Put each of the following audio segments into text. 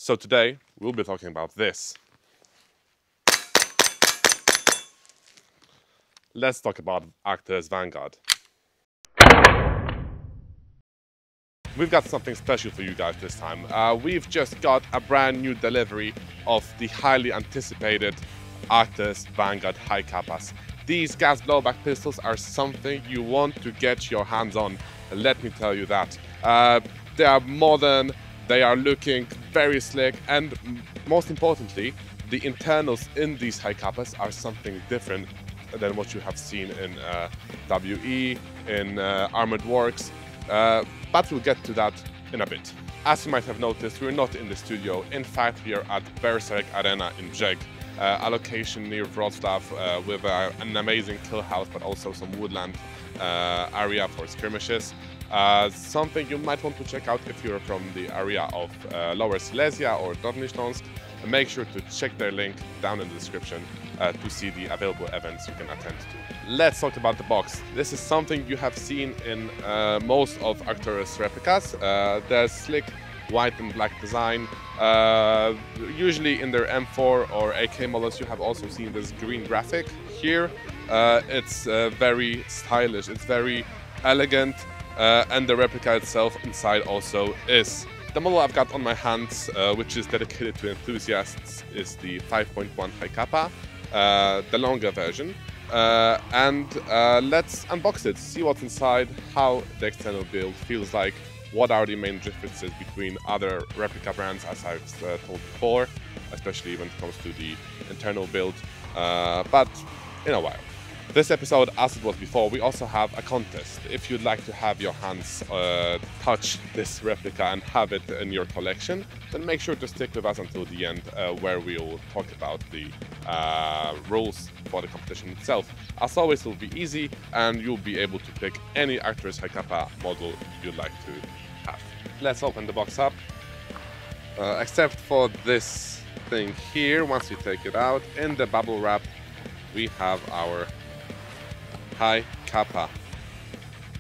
So today we'll be talking about this. Let's talk about Arcturus Vanguard. We've got something special for you guys this time. We've just got a brand new delivery of the highly anticipated Arcturus Vanguard Hi-Capas. These gas blowback pistols are something you want to get your hands on, let me tell you that. They are modern, they are looking very slick, and most importantly, the internals in these Hi-Capas are something different than what you have seen in WE, in Armored Works, but we'll get to that in a bit. As you might have noticed, we're not in the studio. In fact, we are at Berserk Arena in Brzeg, a location near Wrocław with an amazing kill house, but also some woodland area for skirmishes. Something you might want to check out if you're from the area of Lower Silesia or Dolny-Śląsk. Make sure to check their link down in the description to see the available events you can attend to. Let's talk about the box. This is something you have seen in most of Arcturus replicas. There's slick white and black design. Usually in their M4 or AK models you have also seen this green graphic. Here it's very stylish, it's very elegant, and the replica itself inside also is. The model I've got on my hands, which is dedicated to enthusiasts, is the 5.1 Hi-Capa, the longer version. And let's unbox it, see what's inside, how the external build feels like, what are the main differences between other replica brands, as I've told before, especially when it comes to the internal build, but in a while. This episode, as it was before, we also have a contest. If you'd like to have your hands touch this replica and have it in your collection, then make sure to stick with us until the end, where we'll talk about the rules for the competition itself. As always, it will be easy, and you'll be able to pick any Arcturus Hi-Capa model you'd like to have. Let's open the box up. Except for this thing here, once you take it out, in the bubble wrap, we have our Hi-Capa,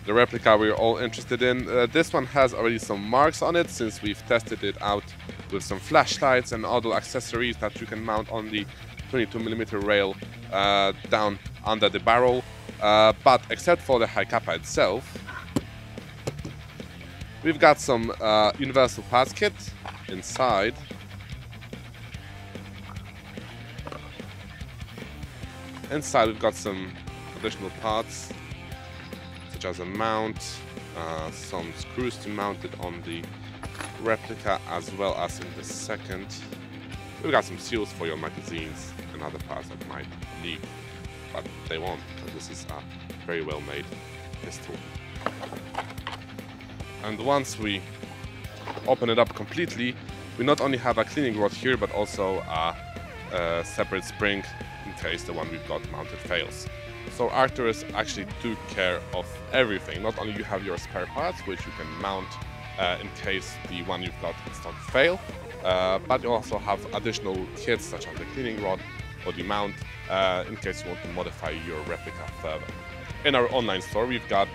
the replica we're all interested in. This one has already some marks on it since we've tested it out with some flashlights and other accessories that you can mount on the 22mm rail down under the barrel. But except for the Hi-Capa itself, we've got some universal parts kit inside. Inside we've got some additional parts, such as a mount, some screws to mount it on the replica, as well as in the second. We've got some seals for your magazines and other parts that might leak, but they won't, because this is a very well made pistol. And once we open it up completely, we not only have a cleaning rod here, but also a separate spring in case the one we've got mounted fails. So Arcturus actually took care of everything. Not only you have your spare parts, which you can mount in case the one you've got is not to fail, but you also have additional kits such as the cleaning rod or the mount in case you want to modify your replica further. In our online store we've got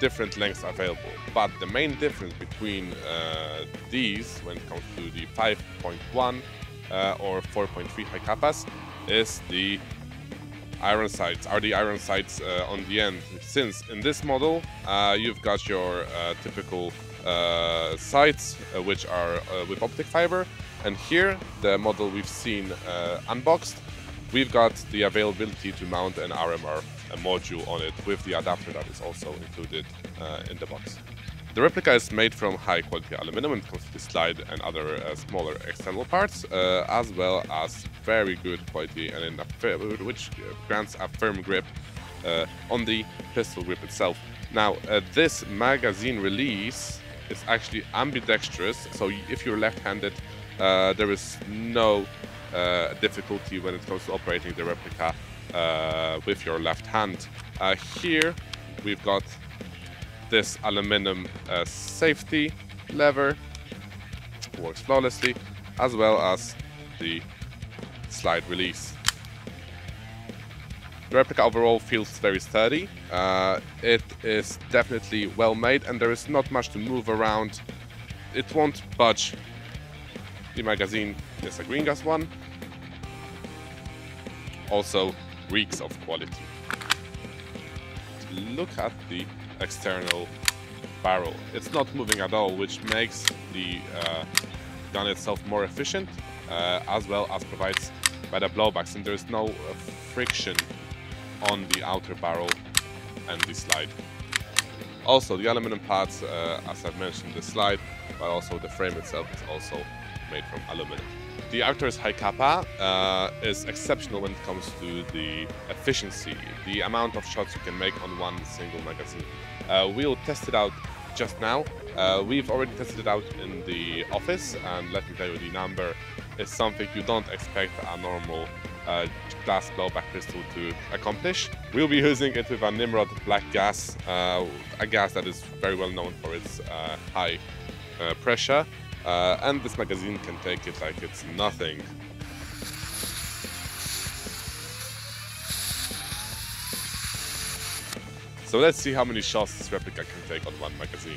different lengths available, but the main difference between these when it comes to the 5.1 or 4.3 Hi-Capas is the iron sights, on the end. Since in this model you've got your typical sights which are with optic fiber, and here the model we've seen unboxed, we've got the availability to mount an RMR module on it with the adapter that is also included in the box. The replica is made from high quality aluminum when it comes to the slide and other smaller external parts, as well as very good quality and which grants a firm grip on the pistol grip itself. Now this magazine release is actually ambidextrous, so if you're left-handed there is no difficulty when it comes to operating the replica with your left hand. Here we've got this aluminum safety lever, works flawlessly, as well as the slide release. The replica overall feels very sturdy. It is definitely well made and there is not much to move around. It won't budge The magazine is a green gas one. Also reeks of quality. Look at the external barrel. It's not moving at all, which makes the gun itself more efficient, as well as provides better blowbacks, and there's no friction on the outer barrel and the slide. Also, the aluminum parts, as I've mentioned, the slide, but also the frame itself is also made from aluminum. The Arcturus Hi-Capa is exceptional when it comes to the efficiency, the amount of shots you can make on one single magazine. We'll test it out just now. We've already tested it out in the office, and let me tell you, the number is something you don't expect a normal glass blowback pistol to accomplish. We'll be using it with a Nimrod black gas, a gas that is very well known for its high pressure, and this magazine can take it like it's nothing. So let's see how many shots this replica can take on one magazine.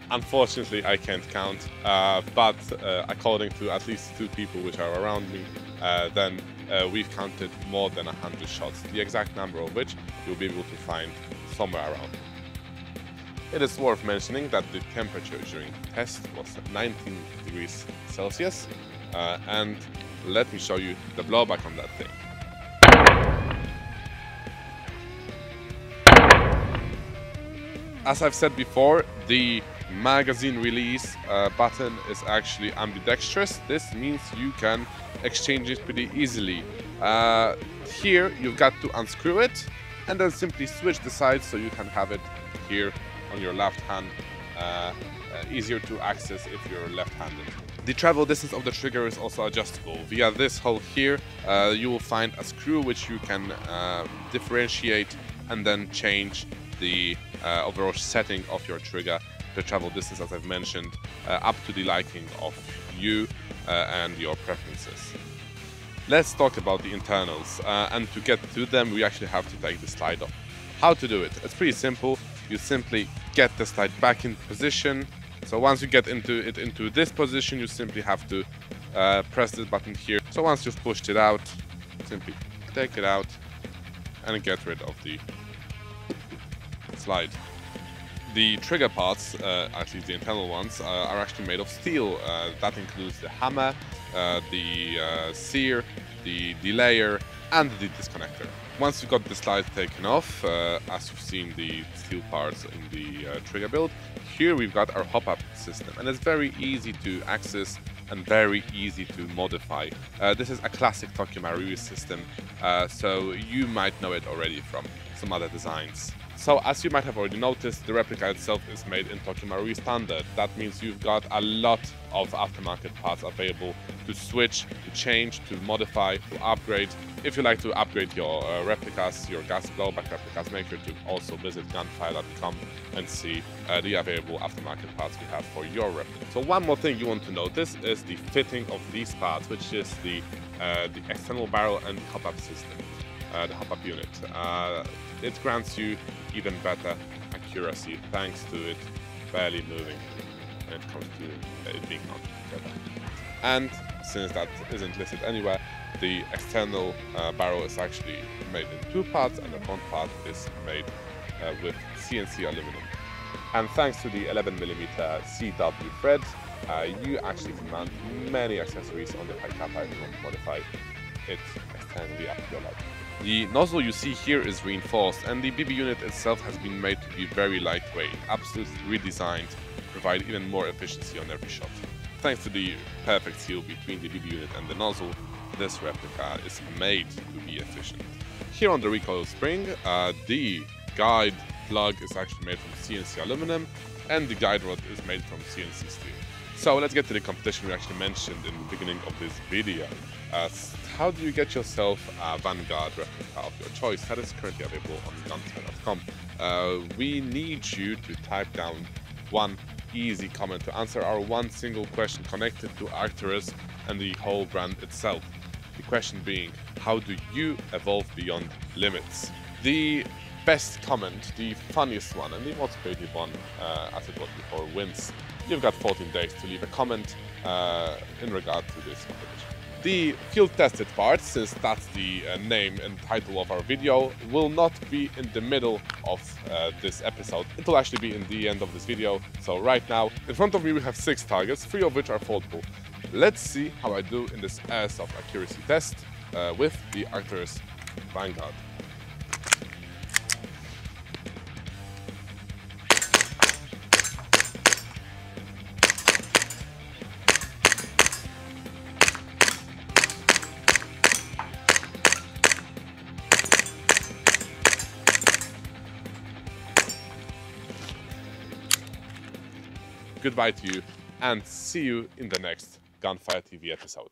Unfortunately, I can't count, but according to at least 2 people which are around me, then we've counted more than 100 shots, the exact number of which you'll be able to find somewhere around. It is worth mentioning that the temperature during the test was 19 degrees Celsius, and let me show you the blowback on that thing. As I've said before, the magazine release button is actually ambidextrous. This means you can exchange it pretty easily. Here you've got to unscrew it and then simply switch the sides so you can have it here on your left hand, easier to access if you're left-handed. The travel distance of the trigger is also adjustable. Via this hole here, you will find a screw which you can differentiate and then change the overall setting of your trigger, the travel distance, as I've mentioned, up to the liking of you and your preferences. Let's talk about the internals, and to get to them we actually have to take the slide off. How to do it? It's pretty simple. You simply get the slide back in position. So once you get into this position, you simply have to press this button here. So once you've pushed it out, simply take it out and get rid of the slide. The trigger parts, at least the internal ones, are actually made of steel. That includes the hammer, the sear, the delayer, and the disconnector. Once you got the slide taken off, as you've seen the steel parts in the trigger build, here we've got our hop-up system, and it's very easy to access and very easy to modify. This is a classic Tokyo Marui system, so you might know it already from some other designs. So as you might have already noticed, the replica itself is made in Tokyo Marui standard. That means you've got a lot of aftermarket parts available to switch, to change, to modify, to upgrade. If you like to upgrade your replicas, your gas blowback replicas, make sure to also visit gunfire.com and see the available aftermarket parts we have for your replica. So one more thing you want to notice is the fitting of these parts, which is the external barrel and hop-up system, the hop-up unit. It grants you even better accuracy thanks to it barely moving when it comes to it being mounted together. And since that isn't listed anywhere, the external barrel is actually made in 2 parts and the front part is made with CNC aluminum. And thanks to the 11mm CW thread, you actually can mount many accessories on the Hi-Capa if you want to modify it externally up to your liking. The nozzle you see here is reinforced, and the BB unit itself has been made to be very lightweight, absolutely redesigned to provide even more efficiency on every shot. Thanks to the perfect seal between the BB unit and the nozzle, this replica is made to be efficient. Here on the recoil spring, the guide plug is actually made from CNC aluminum, and the guide rod is made from CNC steel. So let's get to the competition we actually mentioned in the beginning of this video. How do you get yourself a Vanguard replica of your choice? That is currently available on gunsmith.com. We need you to type down one easy comment to answer our one single question connected to Arcturus and the whole brand itself. The question being, how do you evolve beyond limits? The best comment, the funniest one, and the most creative one, as it was before, wins. You've got 14 days to leave a comment in regard to this competition. The field-tested part, since that's the name and title of our video, will not be in the middle of this episode. It will actually be in the end of this video. So right now, in front of me we have 6 targets, 3 of which are foldable. Let's see how I do in this airsoft accuracy test with the Arcturus Vanguard. Goodbye to you, and see you in the next Gunfire TV episode.